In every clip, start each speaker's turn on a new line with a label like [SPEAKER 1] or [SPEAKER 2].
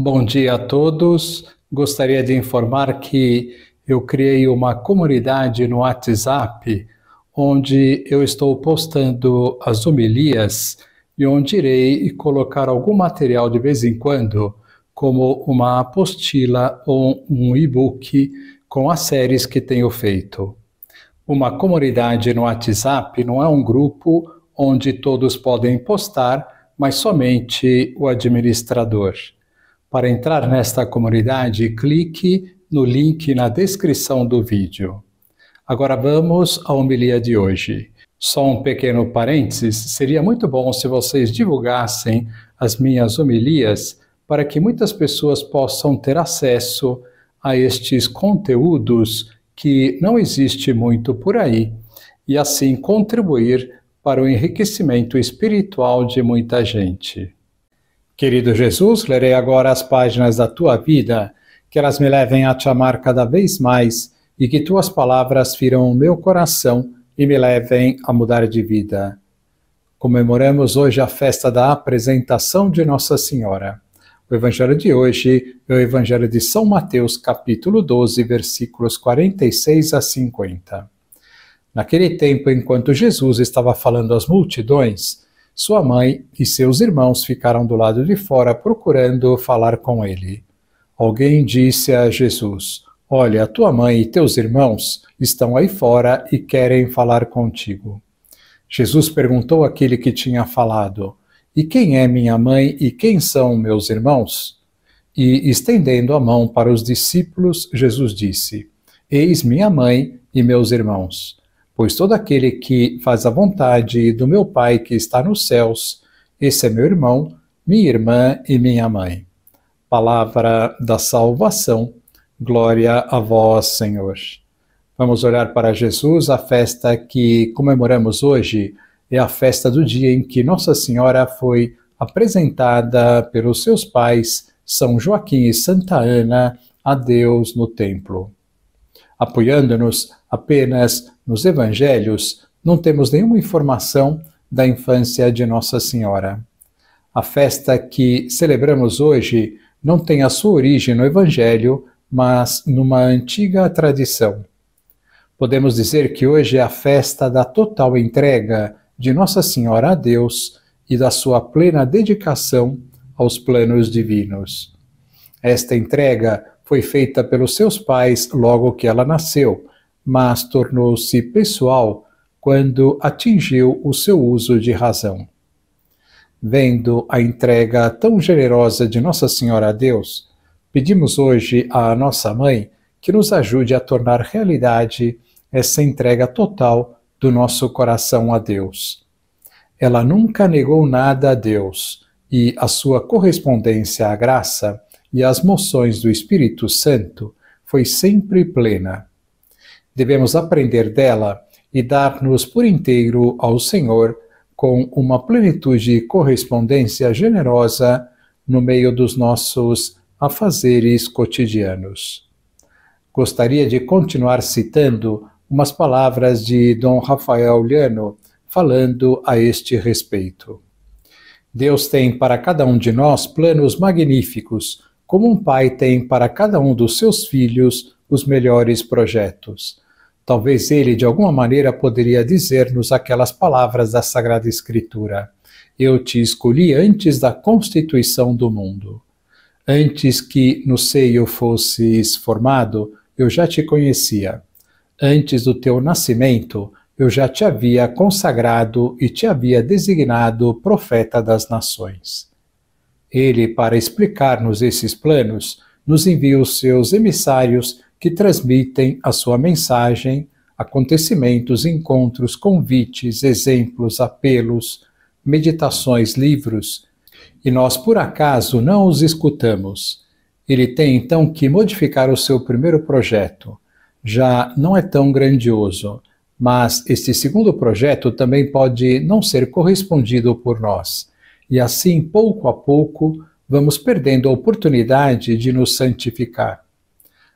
[SPEAKER 1] Bom dia a todos. Gostaria de informar que eu criei uma comunidade no WhatsApp, onde eu estou postando as homilias e onde irei colocar algum material de vez em quando, como uma apostila ou um e-book com as séries que tenho feito. Uma comunidade no WhatsApp não é um grupo onde todos podem postar, mas somente o administrador. Para entrar nesta comunidade, clique no link na descrição do vídeo. Agora vamos à homilia de hoje. Só um pequeno parênteses, seria muito bom se vocês divulgassem as minhas homilias para que muitas pessoas possam ter acesso a estes conteúdos que não existe muito por aí e assim contribuir para o enriquecimento espiritual de muita gente. Querido Jesus, lerei agora as páginas da Tua vida, que elas me levem a Te amar cada vez mais e que Tuas palavras firam o meu coração e me levem a mudar de vida. Comemoramos hoje a festa da apresentação de Nossa Senhora. O Evangelho de hoje é o Evangelho de São Mateus, capítulo 12, versículos 46 a 50. Naquele tempo, enquanto Jesus estava falando às multidões, sua mãe e seus irmãos ficaram do lado de fora procurando falar com ele. Alguém disse a Jesus: "Olha, tua mãe e teus irmãos estão aí fora e querem falar contigo." Jesus perguntou àquele que tinha falado: "E quem é minha mãe e quem são meus irmãos?" E, estendendo a mão para os discípulos, Jesus disse: "Eis minha mãe e meus irmãos. Pois todo aquele que faz a vontade do meu Pai que está nos céus, esse é meu irmão, minha irmã e minha mãe." Palavra da salvação, glória a vós, Senhor. Vamos olhar para Jesus. A festa que comemoramos hoje é a festa do dia em que Nossa Senhora foi apresentada pelos seus pais, São Joaquim e Santa Ana, a Deus no templo. Apoiando-nos apenas nos evangelhos, não temos nenhuma informação da infância de Nossa Senhora. A festa que celebramos hoje não tem a sua origem no evangelho, mas numa antiga tradição. Podemos dizer que hoje é a festa da total entrega de Nossa Senhora a Deus e da sua plena dedicação aos planos divinos. Esta entrega foi feita pelos seus pais logo que ela nasceu, mas tornou-se pessoal quando atingiu o seu uso de razão. Vendo a entrega tão generosa de Nossa Senhora a Deus, pedimos hoje à nossa Mãe que nos ajude a tornar realidade essa entrega total do nosso coração a Deus. Ela nunca negou nada a Deus, e a sua correspondência à graça e às moções do Espírito Santo foi sempre plena. Devemos aprender dela e dar-nos por inteiro ao Senhor com uma plenitude e correspondência generosa no meio dos nossos afazeres cotidianos. Gostaria de continuar citando umas palavras de Dom Rafael Llano falando a este respeito. Deus tem para cada um de nós planos magníficos, como um pai tem para cada um dos seus filhos os melhores projetos. Talvez ele, de alguma maneira, poderia dizer-nos aquelas palavras da Sagrada Escritura: "Eu te escolhi antes da constituição do mundo. Antes que no seio fosses formado, eu já te conhecia. Antes do teu nascimento, eu já te havia consagrado e te havia designado profeta das nações." Ele, para explicar-nos esses planos, nos envia os seus emissários que transmitem a sua mensagem, acontecimentos, encontros, convites, exemplos, apelos, meditações, livros, e nós por acaso não os escutamos. Ele tem então que modificar o seu primeiro projeto. Já não é tão grandioso, mas este segundo projeto também pode não ser correspondido por nós. E assim, pouco a pouco, vamos perdendo a oportunidade de nos santificar.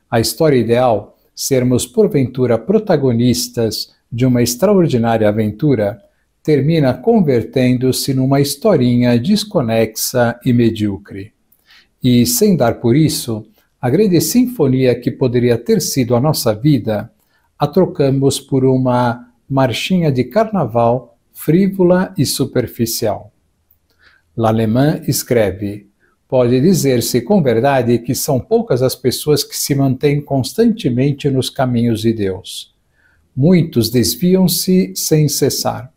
[SPEAKER 1] A história ideal, sermos porventura protagonistas de uma extraordinária aventura, termina convertendo-se numa historinha desconexa e medíocre. E, sem dar por isso, a grande sinfonia que poderia ter sido a nossa vida, a trocamos por uma marchinha de carnaval frívola e superficial. L'Allemand escreve: pode dizer-se com verdade que são poucas as pessoas que se mantêm constantemente nos caminhos de Deus. Muitos desviam-se sem cessar.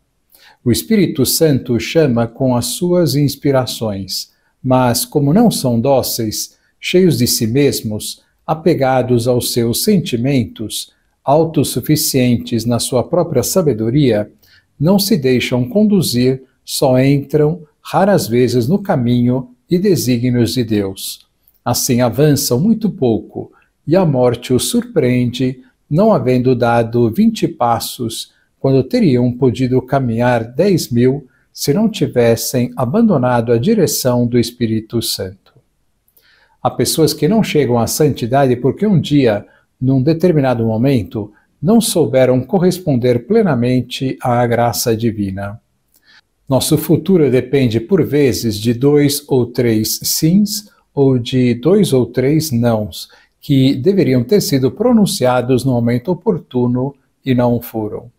[SPEAKER 1] O Espírito Santo chama com as suas inspirações, mas, como não são dóceis, cheios de si mesmos, apegados aos seus sentimentos, autossuficientes na sua própria sabedoria, não se deixam conduzir, só entram, raras vezes, no caminho e desígnios de Deus. Assim avançam muito pouco, e a morte os surpreende, não havendo dado 20 passos, quando teriam podido caminhar 10.000, se não tivessem abandonado a direção do Espírito Santo. Há pessoas que não chegam à santidade porque um dia, num determinado momento, não souberam corresponder plenamente à graça divina. Nosso futuro depende, por vezes, de 2 ou 3 sims ou de 2 ou 3 nãos, que deveriam ter sido pronunciados no momento oportuno e não foram.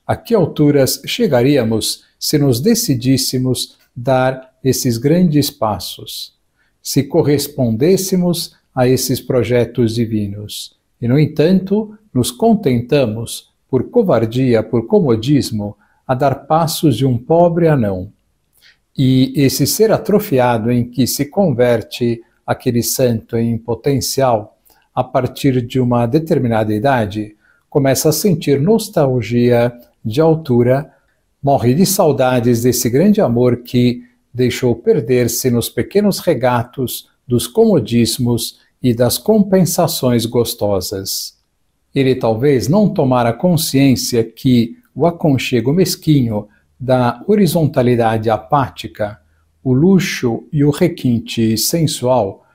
[SPEAKER 1] A que alturas chegaríamos se nos decidíssemos dar esses grandes passos, se correspondêssemos a esses projetos divinos, e, no entanto, nos contentamos, por covardia, por comodismo, a dar passos de um pobre anão. E esse ser atrofiado em que se converte aquele santo em potencial, a partir de uma determinada idade, começa a sentir nostalgia de altura, morre de saudades desse grande amor que deixou perder-se nos pequenos regatos dos comodismos e das compensações gostosas. Ele talvez não tomara consciência que o aconchego mesquinho da horizontalidade apática, o luxo e o requinte sensual,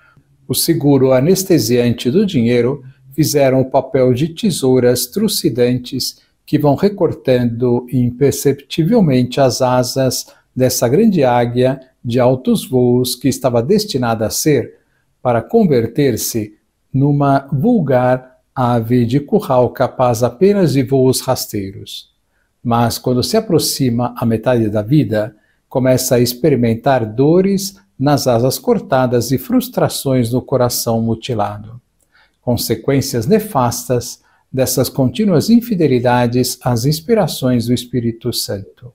[SPEAKER 1] o seguro anestesiante do dinheiro, fizeram o papel de tesouras trucidantes que vão recortando imperceptivelmente as asas dessa grande águia de altos voos que estava destinada a ser, para converter-se numa vulgar ave de curral capaz apenas de voos rasteiros. Mas, quando se aproxima a metade da vida, começa a experimentar dores nas asas cortadas e frustrações no coração mutilado. Consequências nefastas dessas contínuas infidelidades às inspirações do Espírito Santo.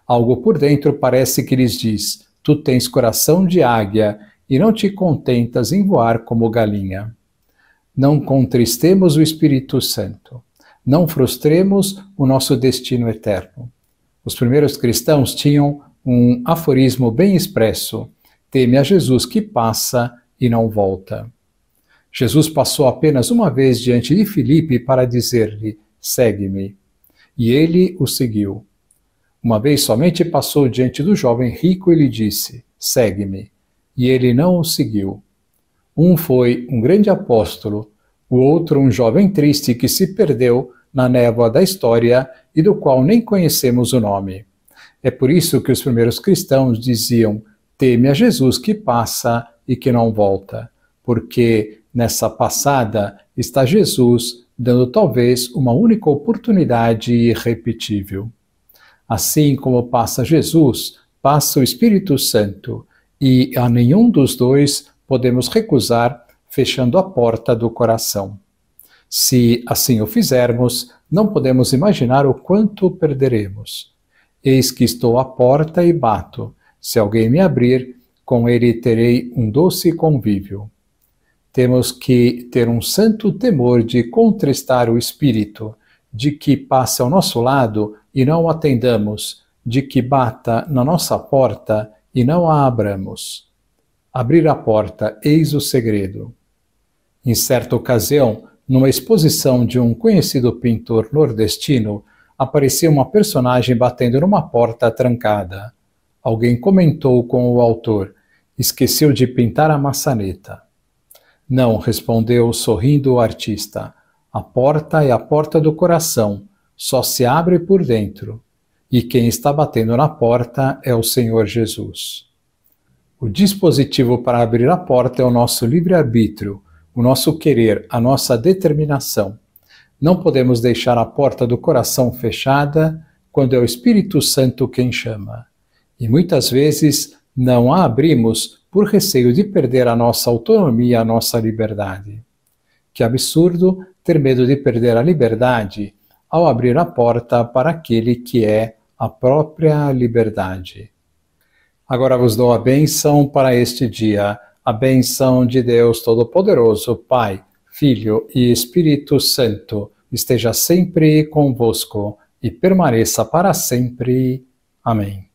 [SPEAKER 1] Algo por dentro parece que lhes diz: tu tens coração de águia e não te contentas em voar como galinha. Não contristemos o Espírito Santo. Não frustremos o nosso destino eterno. Os primeiros cristãos tinham um aforismo bem expresso: teme a Jesus que passa e não volta. Jesus passou apenas uma vez diante de Filipe para dizer-lhe: segue-me. E ele o seguiu. Uma vez somente passou diante do jovem rico e lhe disse: segue-me. E ele não o seguiu. Um foi um grande apóstolo, o outro um jovem triste que se perdeu na névoa da história e do qual nem conhecemos o nome. É por isso que os primeiros cristãos diziam: teme a Jesus que passa e que não volta, porque nessa passada está Jesus dando talvez uma única oportunidade irrepetível. Assim como passa Jesus, passa o Espírito Santo, e a nenhum dos dois podemos recusar, fechando a porta do coração. Se assim o fizermos, não podemos imaginar o quanto perderemos. Eis que estou à porta e bato. Se alguém me abrir, com ele terei um doce convívio. Temos que ter um santo temor de contristar o Espírito, de que passe ao nosso lado e não o atendamos, de que bata na nossa porta e não a abramos. Abrir a porta, eis o segredo. Em certa ocasião, numa exposição de um conhecido pintor nordestino, apareceu uma personagem batendo numa porta trancada. Alguém comentou com o autor: esqueceu de pintar a maçaneta. Não, respondeu sorrindo o artista. A porta é a porta do coração, só se abre por dentro. E quem está batendo na porta é o Senhor Jesus. O dispositivo para abrir a porta é o nosso livre-arbítrio, o nosso querer, a nossa determinação. Não podemos deixar a porta do coração fechada quando é o Espírito Santo quem chama. E muitas vezes não a abrimos por receio de perder a nossa autonomia, a nossa liberdade. Que absurdo ter medo de perder a liberdade ao abrir a porta para aquele que é a própria liberdade. Agora vos dou a bênção para este dia, a bênção de Deus Todo-Poderoso, Pai, Filho e Espírito Santo, esteja sempre convosco e permaneça para sempre. Amém.